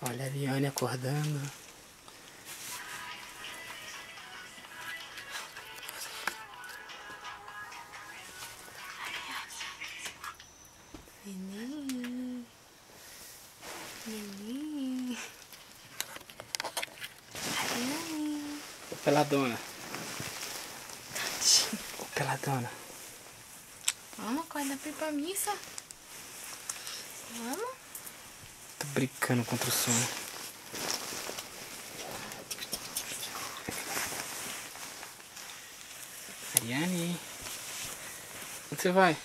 Olha a Ariane acordando. Neném. Neném. Ariane. Ô peladona. Ô peladona. Vamos acordar pra ir pra missa. Vamos? Tô brincando contra o sono. Ariane. Onde você vai?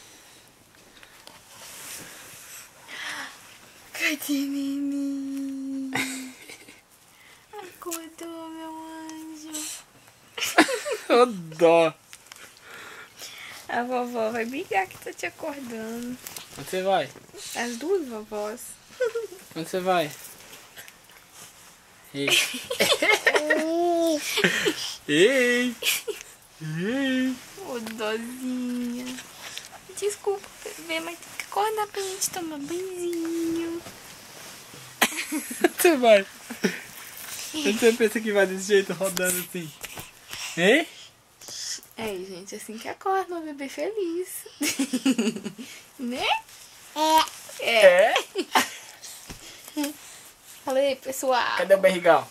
Cadê neném? Acordou, meu anjo. Ô dó. A vovó vai brigar que tá te acordando. Onde você vai? As duas vovós. Onde você vai? Ei. Ei. Ei. Ô, dozinha. Desculpa, bebê, mas tem que acordar pra gente tomar banhozinho. Onde você vai? Onde você pensa que vai desse jeito, rodando assim? Hein? É, gente, assim que acorda um bebê feliz. Né? É. É? Fala aí, pessoal. Cadê o berrigão?